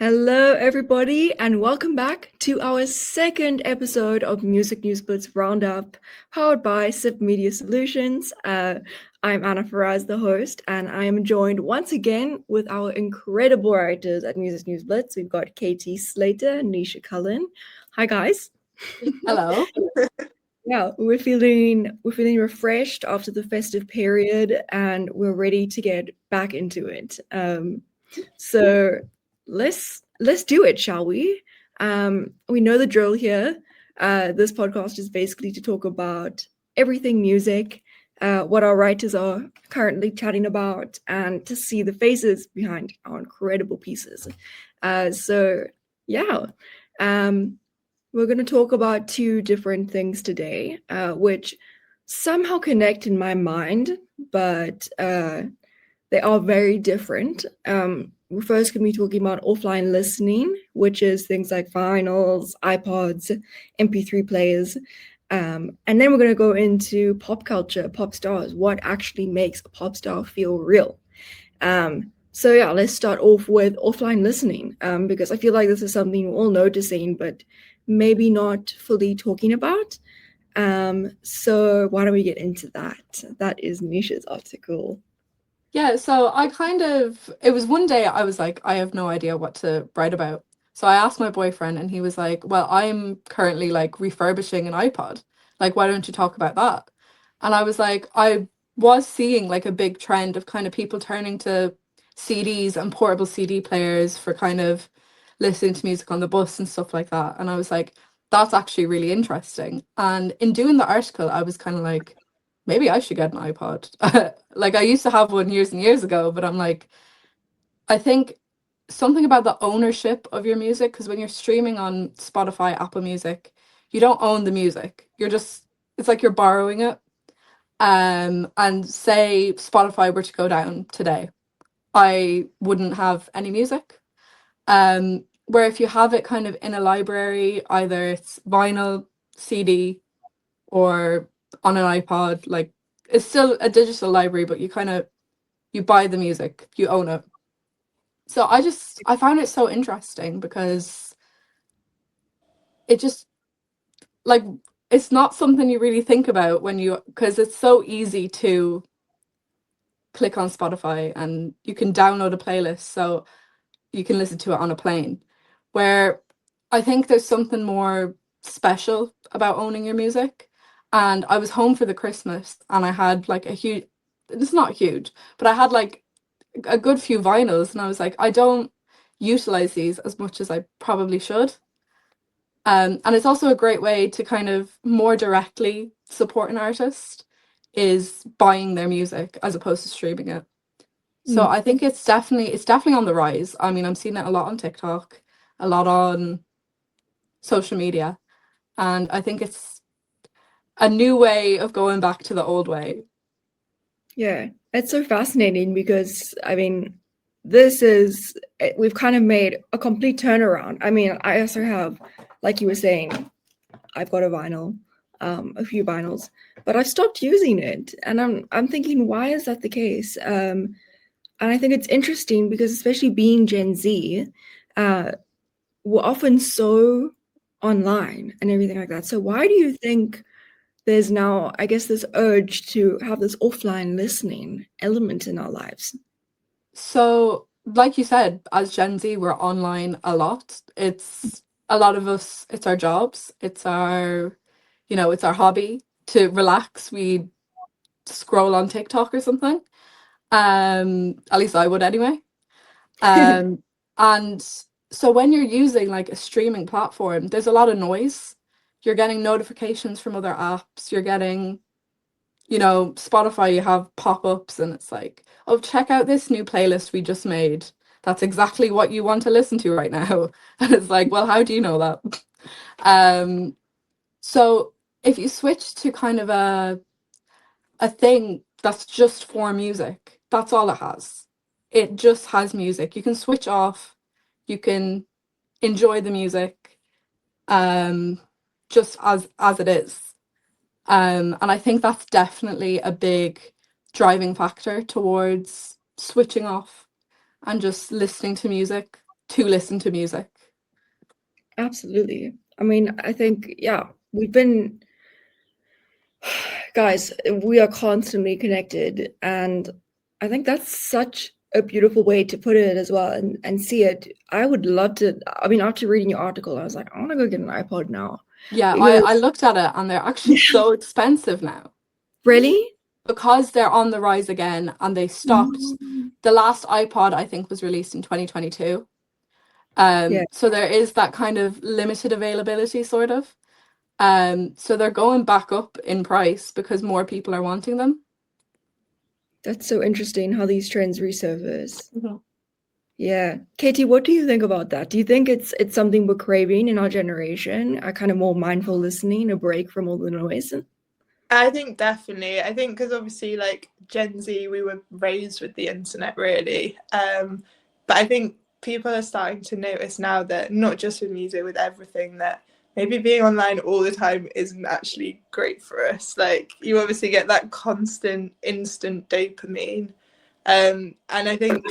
Hello, everybody, and welcome back to our second episode of Music News Blitz Roundup, powered by SIP Media Solutions. I'm Anna Ferraz, the host, and I am joined once again with our incredible writers at Music News Blitz. We've got Katie Slater and Nisha Cullen. Hi, guys. Hello. Yeah, we're feeling refreshed after the festive period, and we're ready to get back into it. So let's do it, shall we? We know the drill here. This podcast is basically to talk about everything music, what our writers are currently chatting about, and to see the faces behind our incredible pieces. So yeah. We're going to talk about two different things today, which somehow connect in my mind, but they are very different. We're first going to be talking about offline listening, which is things like vinyls, iPods, MP3 players. And then we're going to go into pop culture, pop stars, what actually makes a pop star feel real. So yeah, let's start off with offline listening, because I feel like this is something we're all noticing, but maybe not fully talking about. So why don't we get into that? That is Nisha's article. Yeah, so it was one day I was like, I have no idea what to write about. So I asked my boyfriend and he was like, well, I'm currently like refurbishing an iPod. Like, why don't you talk about that? And I was like, I was seeing like a big trend of kind of people turning to CDs and portable CD players for kind of listening to music on the bus and stuff like that. And I was like, that's actually really interesting. And in doing the article, I was kind of like, maybe I should get an iPod. Like I used to have one years and years ago, but I'm like, I think something about the ownership of your music, because when you're streaming on Spotify, Apple Music, you don't own the music. It's like you're borrowing it. And say Spotify were to go down today, I wouldn't have any music. Where if you have it kind of in a library, either it's vinyl, CD, or on an iPod, like it's still a digital library, but you buy the music, you own it. So I found it so interesting because it just like it's not something you really think about because it's so easy to click on Spotify and you can download a playlist so you can listen to it on a plane. Where I think there's something more special about owning your music. And I was home for the Christmas and I had like it's not huge, but I had like a good few vinyls and I was like, I don't utilize these as much as I probably should. And it's also a great way to kind of more directly support an artist is buying their music as opposed to streaming it. So I think it's definitely on the rise. I mean, I'm seeing it a lot on TikTok, a lot on social media, and I think it's a new way of going back to the old way. Yeah, it's so fascinating because I mean, we've kind of made a complete turnaround. I mean, I also have, like you were saying, I've got a vinyl, a few vinyls, but I've stopped using it, and I'm thinking, why is that the case? And I think it's interesting because, especially being Gen Z, we're often so online and everything like that. So why do you think there's now, I guess, this urge to have this offline listening element in our lives? So, like you said, as Gen Z, we're online a lot. It's a lot of us, it's our jobs, it's our hobby to relax. We scroll on TikTok or something. At least I would anyway. Um, and so when you're using like a streaming platform, there's a lot of noise. You're getting notifications from other apps. You're getting, Spotify, you have pop-ups and it's like, oh, check out this new playlist we just made. That's exactly what you want to listen to right now. And it's like, well, how do you know that? Um, so if you switch to kind of a thing that's just for music, that's all it has. It just has music. You can switch off, you can enjoy the music, um, just as it is. And I think that's definitely a big driving factor towards switching off and just listening to music to listen to music. Absolutely. I mean, I think, yeah, we've been, guys, we are constantly connected. And I think that's such a beautiful way to put it as well and see it. I would love to, I mean, after reading your article, I was like, I want to go get an iPod now. Yeah, Because, I looked at it and they're actually so expensive now. really? Because they're on the rise again and they stopped. The last iPod, I think, was released in 2022. Yeah, So there is that kind of limited availability, sort of. So they're going back up in price because more people are wanting them. that's so interesting how these trends resurface. Mhm. Yeah. Katie, what do you think about that? Do you think it's something we're craving in our generation? A kind of more mindful listening, a break from all the noise? I think definitely. I think because obviously, like Gen Z, we were raised with the internet, really. But I think people are starting to notice now that not just with music, with everything, that maybe being online all the time isn't actually great for us. Like you obviously get that constant, instant dopamine, and I think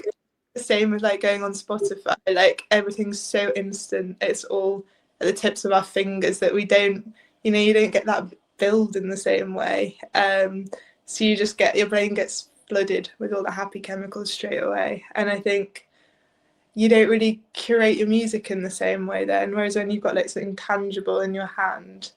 the same with like going on Spotify. Like everything's so instant; it's all at the tips of our fingers that we don't, you don't get that build in the same way. So you just get, your brain gets flooded with all the happy chemicals straight away. And I think you don't really curate your music in the same way then. Whereas when you've got like something tangible in your hand,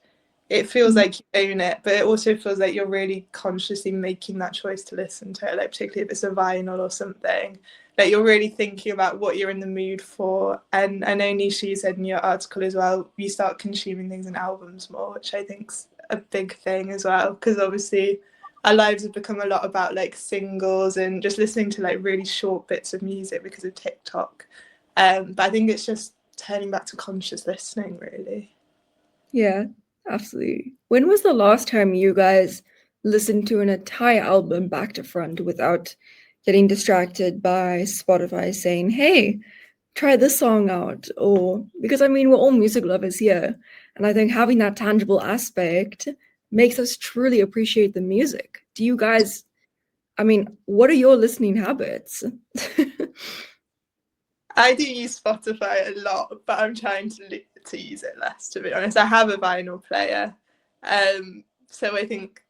it feels like you own it, but it also feels like you're really consciously making that choice to listen to it, like particularly if it's a vinyl or something, that you're really thinking about what you're in the mood for. And I know, Nisha, you said in your article as well, you start consuming things in albums more, which I think's a big thing as well, because obviously our lives have become a lot about like singles and just listening to like really short bits of music because of TikTok. But I think it's just turning back to conscious listening, really. Yeah, absolutely. When was the last time you guys listened to an entire album back to front without getting distracted by Spotify saying, hey, try this song out? Or because I mean, we're all music lovers here. And I think having that tangible aspect makes us truly appreciate the music. Do you guys, I mean, what are your listening habits? I do use Spotify a lot, but I'm trying to use it less, to be honest. I have a vinyl player, so I think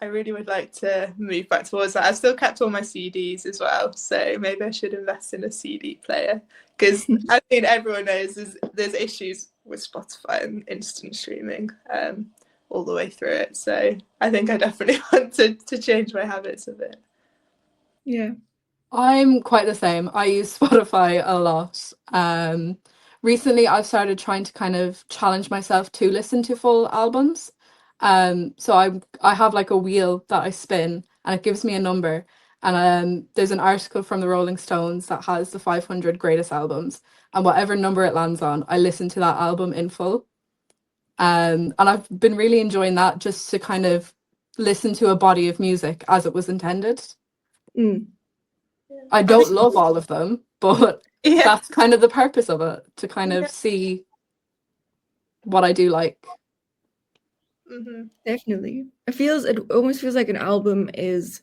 I really would like to move back towards that. I've still kept all my CDs as well, so maybe I should invest in a CD player, because I think everyone knows there's issues with Spotify and instant streaming all the way through it. So I think I definitely want to change my habits a bit. Yeah. I'm quite the same. I use Spotify a lot. Recently, I've started trying to kind of challenge myself to listen to full albums. So I have like a wheel that I spin, and it gives me a number. And there's an article from the Rolling Stones that has the 500 greatest albums, and whatever number it lands on, I listen to that album in full. And I've been really enjoying that, just to kind of listen to a body of music as it was intended. Mm. I don't love all of them, but Yeah. that's kind of the purpose of it, to kind of see what I do like. Mm-hmm. Definitely. It almost feels like an album is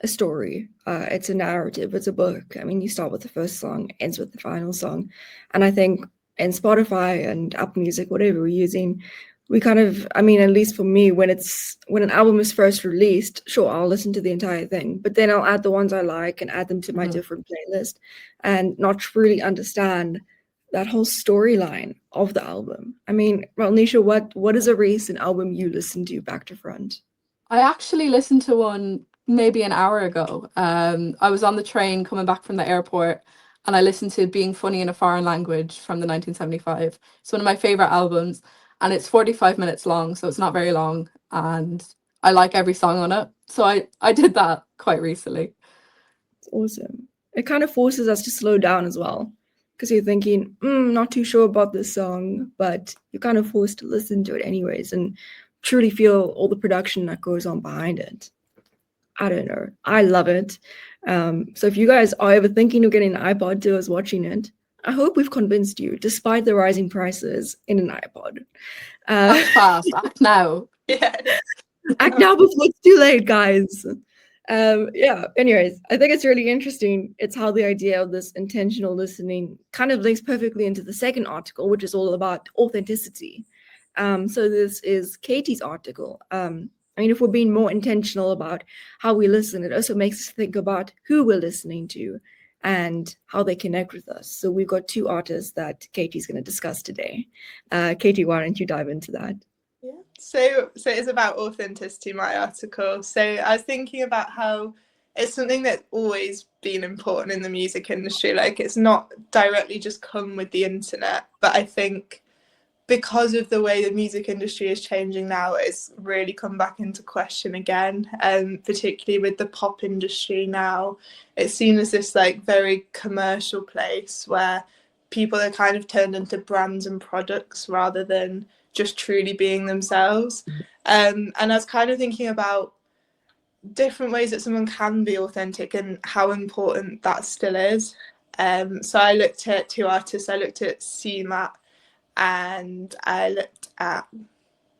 a story. It's a narrative, it's a book. I mean, you start with the first song, ends with the final song. And I think in Spotify and Apple Music, whatever we're using, we kind of, I mean, at least for me, when an album is first released, sure, I'll listen to the entire thing, but then I'll add the ones I like and add them to my different playlist and not truly understand that whole storyline of the album. I mean, well, Nisha, what is a recent album you listened to back to front? I actually listened to one maybe an hour ago. I was on the train coming back from the airport, and I listened to Being Funny in a Foreign Language from the 1975. It's one of my favorite albums, and it's 45 minutes long, so it's not very long, and I like every song on it. So I did that quite recently. It's awesome. It kind of forces us to slow down as well, because you're thinking, not too sure about this song, but you're kind of forced to listen to it anyways and truly feel all the production that goes on behind it. I don't know. I love it. So if you guys are ever thinking of getting an iPod to us watching it, I hope we've convinced you, despite the rising prices in an iPod. Act fast, act now. Yeah. Act now before it's too late, guys. Yeah, anyways, I think it's really interesting. It's how the idea of this intentional listening kind of links perfectly into the second article, which is all about authenticity. So this is Katie's article. I mean, if we're being more intentional about how we listen, it also makes us think about who we're listening to and how they connect with us. So we've got two artists that Katie's going to discuss today. Katie, why don't you dive into that? Yeah. So it's about authenticity, my article. So I was thinking about how it's something that's always been important in the music industry. Like, it's not directly just come with the internet, but I think because of the way the music industry is changing now, it's really come back into question again. Particularly with the pop industry now, it's seen as this like very commercial place where people are kind of turned into brands and products rather than just truly being themselves. And I was kind of thinking about different ways that someone can be authentic and how important that still is. So I looked at two artists. I looked at CMAT and I looked at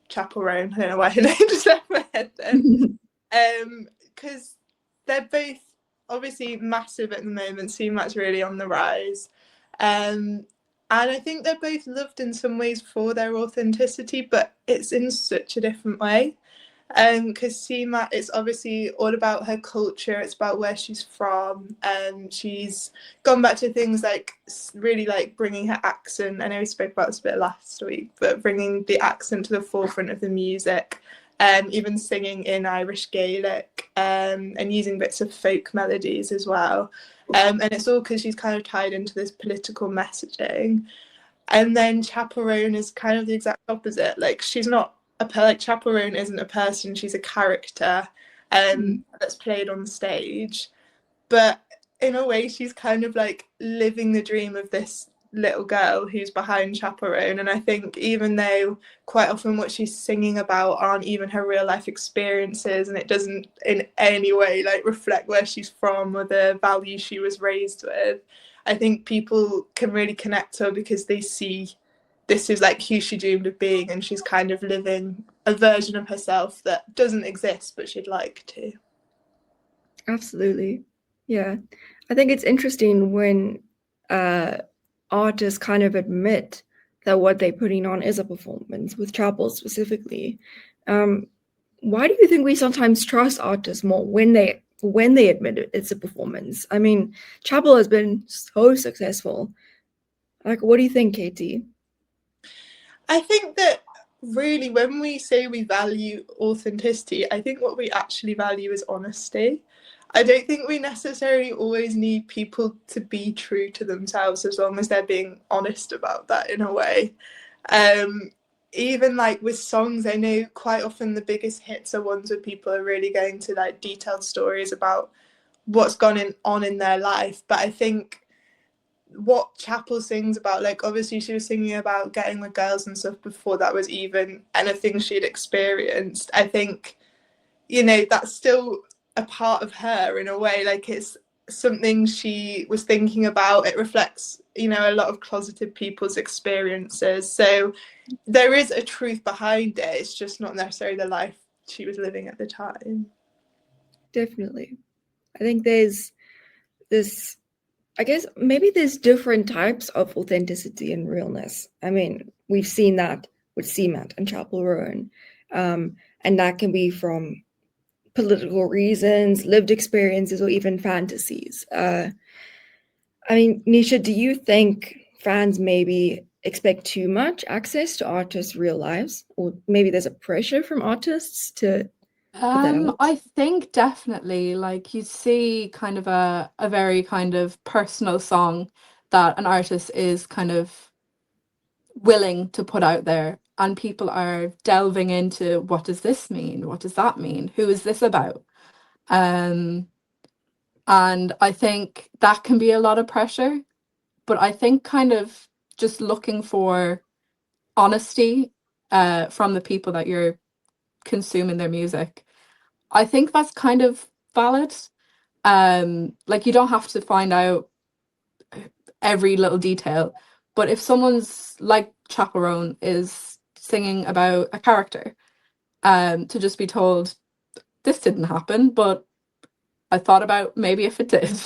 Chappell Roan. I don't know why her name just left my head then. Because they're both obviously massive at the moment. CMAT's really on the rise. And I think they're both loved in some ways for their authenticity, but it's in such a different way. Because CMAT, it's obviously all about her culture, it's about where she's from, and she's gone back to things like really like bringing her accent. I know we spoke about this a bit last week, but bringing the accent to the forefront of the music, even singing in Irish Gaelic, and using bits of folk melodies as well. And it's all because she's kind of tied into this political messaging. And then Chappell Roan is kind of the exact opposite. Like, she's not like Chappell Roan isn't a person, she's a character that's played on stage. But in a way, she's kind of like living the dream of this little girl who's behind Chappell Roan. And I think even though quite often what she's singing about aren't even her real life experiences, and it doesn't in any way like reflect where she's from or the values she was raised with, I think people can really connect to her because they see this is like who she dreamed of being, and she's kind of living a version of herself that doesn't exist but she'd like to. Absolutely. Yeah. I think it's interesting when artists kind of admit that what they're putting on is a performance, with Chappell specifically. Why do you think we sometimes trust artists more when they admit it's a performance? I mean, Chappell has been so successful. Like, what do you think, Katie? I think that really when we say we value authenticity, I think what we actually value is honesty. I don't think we necessarily always need people to be true to themselves as long as they're being honest about that in a way. Even like with songs, I know quite often the biggest hits are ones where people are really going to like detailed stories about what's gone on in their life. But I think what Chappell sings about, like obviously she was singing about getting with girls and stuff before that was even anything she'd experienced. I think, you know, that's still a part of her in a way. Like, it's something she was thinking about. It reflects, you know, a lot of closeted people's experiences. So there is a truth behind it. It's just not necessarily the life she was living at the time. Definitely. I think there's this, I guess maybe there's different types of authenticity and realness. I mean, we've seen that with CMAT and Chappell Roan. And that can be from political reasons, lived experiences, or even fantasies. I mean, Nisha, do you think fans maybe expect too much access to artists' real lives? Or maybe there's a pressure from artists to put that out? I think definitely, like, you see kind of a very kind of personal song that an artist is kind of willing to put out there, and people are delving into, what does this mean? What does that mean? Who is this about? And I think that can be a lot of pressure, but I think kind of just looking for honesty from the people that you're consuming their music, I think that's kind of valid. Like, you don't have to find out every little detail, but if someone's like Chappell Roan is singing about a character, to just be told this didn't happen, but I thought about maybe if it did.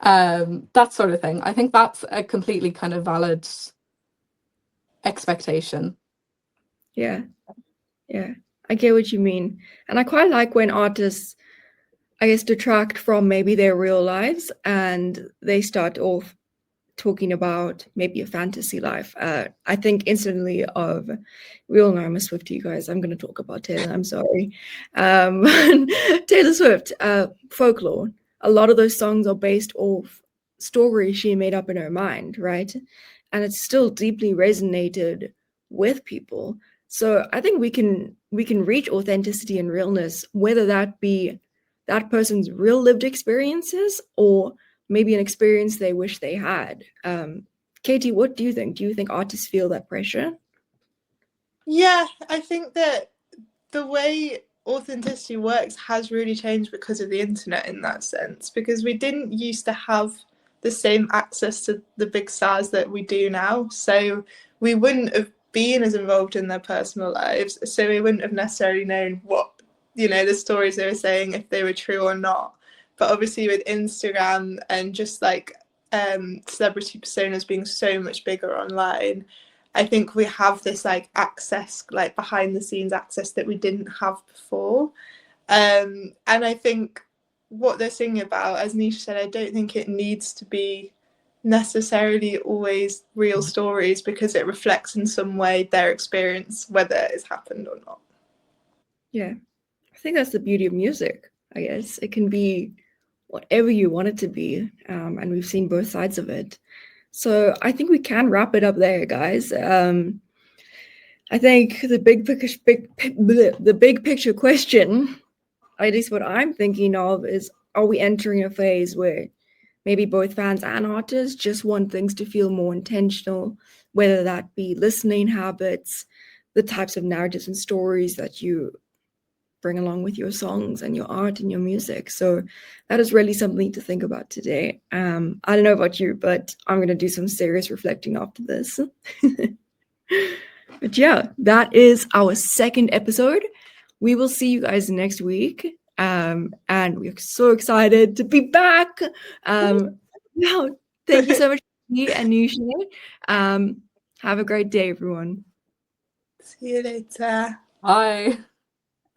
That sort of thing. I think that's a completely kind of valid expectation. Yeah. I get what you mean. And I quite like when artists, I guess, detract from maybe their real lives and they start off talking about maybe a fantasy life. I think instantly of, we all know I'm a Swiftie, guys. I'm going to talk about Taylor. I'm sorry. Taylor Swift, Folklore. A lot of those songs are based off stories she made up in her mind, right? And it's still deeply resonated with people. So I think we can reach authenticity and realness, whether that be that person's real lived experiences or maybe an experience they wish they had. Katie, what do you think? Do you think artists feel that pressure? Yeah, I think that the way authenticity works has really changed because of the internet in that sense, because we didn't used to have the same access to the big stars that we do now. So we wouldn't have been as involved in their personal lives. So we wouldn't have necessarily known what, the stories they were saying, if they were true or not. But obviously with Instagram and just like celebrity personas being so much bigger online, I think we have this like access, like behind the scenes access that we didn't have before. And I think what they're singing about, as Nisha said, I don't think it needs to be necessarily always real stories, because it reflects in some way their experience, whether it's happened or not. Yeah, I think that's the beauty of music, I guess. It can be whatever you want it to be, and we've seen both sides of it. So I think we can wrap it up there, guys. I think the big picture question, at least what I'm thinking of, is, are we entering a phase where maybe both fans and artists just want things to feel more intentional, whether that be listening habits, the types of narratives and stories that you bring along with your songs and your art and your music. So that is really something to think about today. I don't know about you, but I'm going to do some serious reflecting after this. But yeah, that is our second episode. We will see you guys next week. And we're so excited to be back. Now, thank you so much, me and Nisha. Have a great day, everyone. See you later. Bye.